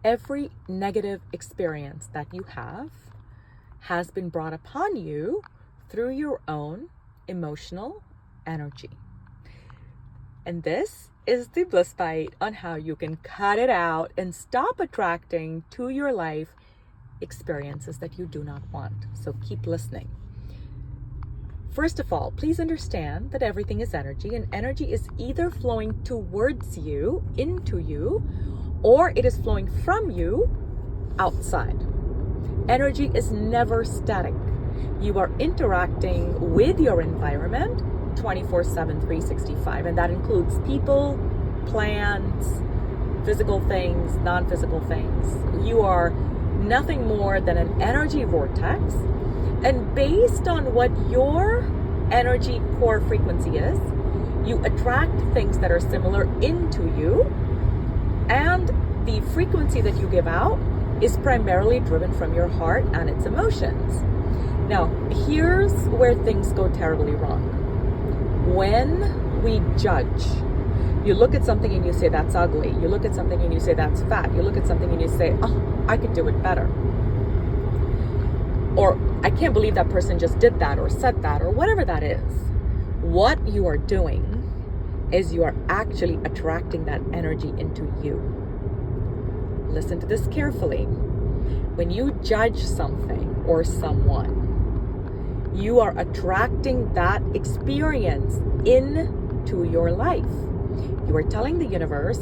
Every negative experience that you have has been brought upon you through your own emotional energy. And this is the Bliss Bite on how you can cut it out and stop attracting to your life experiences that you do not want. So keep listening. First of all, please understand that everything is energy, and energy is either flowing towards you, into you, or it is flowing from you outside. Energy is never static. You are interacting with your environment 24/7, 365, and that includes people, plants, physical things, non-physical things. You are nothing more than an energy vortex, and based on what your energy core frequency is, you attract things that are similar into you, and the frequency that you give out is primarily driven from your heart and its emotions. Now, here's where things go terribly wrong. When we judge, you look at something and you say, that's ugly. You look at something and you say, that's fat. You look at something and you say, oh, I could do it better. Or, I can't believe that person just did that or said that or whatever that is. What you are doing is you are actually attracting that energy into you. Listen to this carefully. When you judge something or someone, you are attracting that experience into your life. You are telling the universe,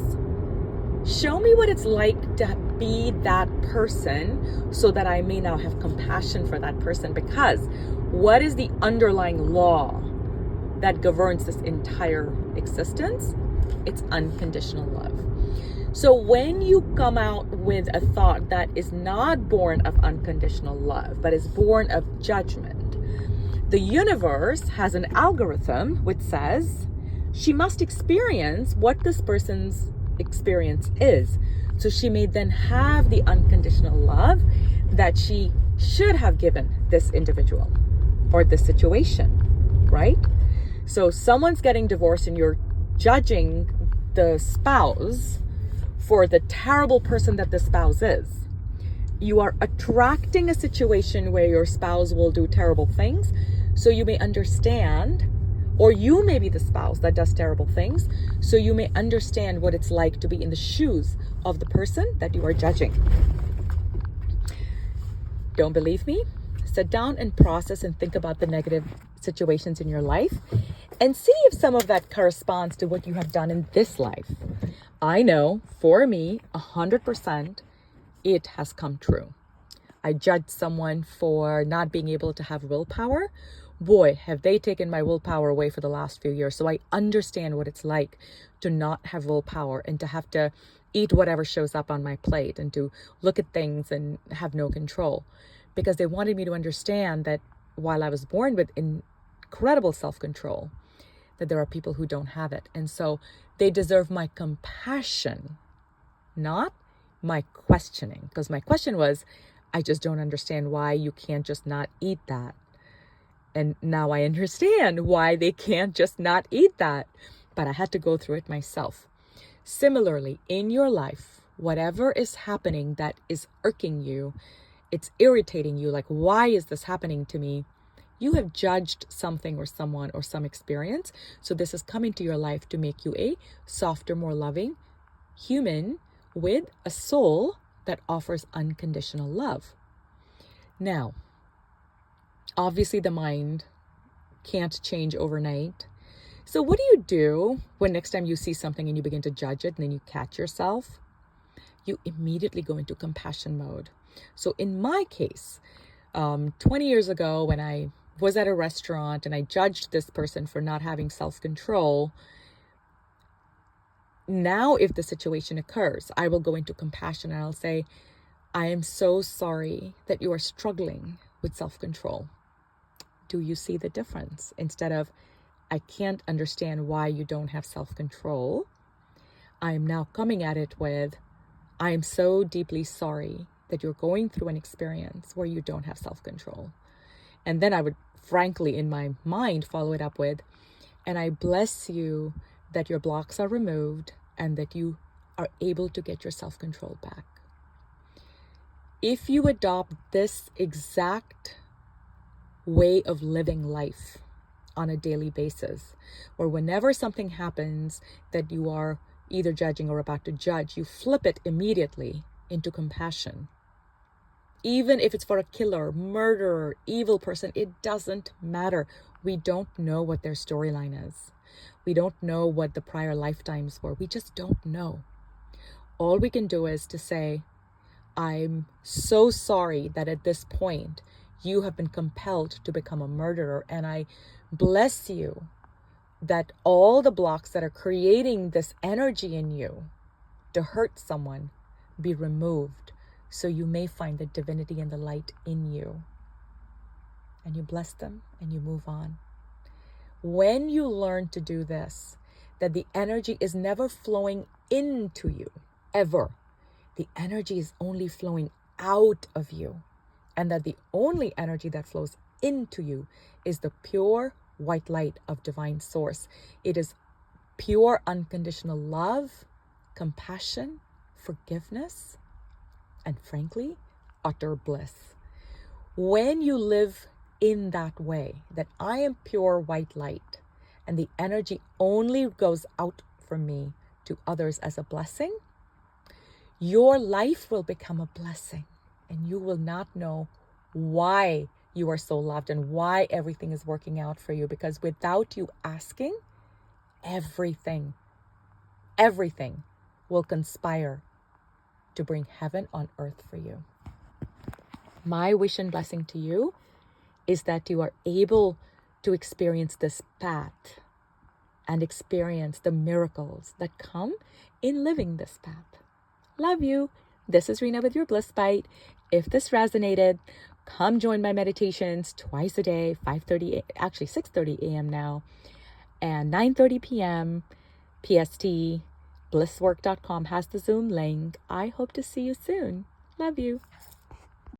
show me what it's like to be that person so that I may now have compassion for that person. Because what is the underlying law that governs this entire existence? It's unconditional love. So when you come out with a thought that is not born of unconditional love, but is born of judgment, the universe has an algorithm which says she must experience what this person's experience is. So she may then have the unconditional love that she should have given this individual or this situation, right? So someone's getting divorced and you're judging the spouse for the terrible person that the spouse is. You are attracting a situation where your spouse will do terrible things. So you may understand, or you may be the spouse that does terrible things. So you may understand what it's like to be in the shoes of the person that you are judging. Don't believe me? Sit down and process and think about the negative situations in your life and see if some of that corresponds to what you have done in this life. I know for me, 100%, it has come true. I judged someone for not being able to have willpower. Boy, have they taken my willpower away for the last few years. So I understand what it's like to not have willpower and to have to eat whatever shows up on my plate and to look at things and have no control. Because they wanted me to understand that while I was born with incredible self-control, that there are people who don't have it. And so they deserve my compassion, not my questioning. Because my question was, I just don't understand why you can't just not eat that. And now I understand why they can't just not eat that. But I had to go through it myself. Similarly, in your life, whatever is happening that is irking you, it's irritating you, like, why is this happening to me? You have judged something or someone or some experience. So this is coming to your life to make you a softer, more loving human with a soul that offers unconditional love. Now, obviously the mind can't change overnight. So what do you do when next time you see something and you begin to judge it and then you catch yourself? You immediately go into compassion mode. So in my case, 20 years ago when I was at a restaurant and I judged this person for not having self-control, now if the situation occurs, I will go into compassion and I'll say, I am so sorry that you are struggling with self-control. Do you see the difference? Instead of, I can't understand why you don't have self-control, I am now coming at it with, I am so deeply sorry that you're going through an experience where you don't have self-control. And then I would frankly in my mind follow it up with, and I bless you that your blocks are removed and that you are able to get your self-control back. If you adopt this exact way of living life on a daily basis, where whenever something happens that you are either judging or about to judge, you flip it immediately into compassion. Even if it's for a killer, murderer, evil person, it doesn't matter. We don't know what their storyline is. We don't know what the prior lifetimes were. We just don't know. All we can do is to say, I'm so sorry that at this point you have been compelled to become a murderer, and I bless you that all the blocks that are creating this energy in you to hurt someone be removed, so you may find the divinity and the light in you. And you bless them and you move on. When you learn to do this, that the energy is never flowing into you, ever. The energy is only flowing out of you. And that the only energy that flows into you is the pure white light of divine source. It is pure unconditional love, compassion, forgiveness, and frankly, utter bliss. When you live in that way, that I am pure white light, and the energy only goes out from me to others as a blessing, your life will become a blessing, and you will not know why you are so loved and why everything is working out for you, because without you asking, everything will conspire to bring heaven on earth for you. My wish and blessing to you is that you are able to experience this path and experience the miracles that come in living this path. Love you. This is Rena with your Bliss Bite. If this resonated, come join my meditations twice a day, 6:30 a.m. now, and 9:30 p.m. PST. Blisswork.com has the Zoom link. I hope to see you soon. Love you.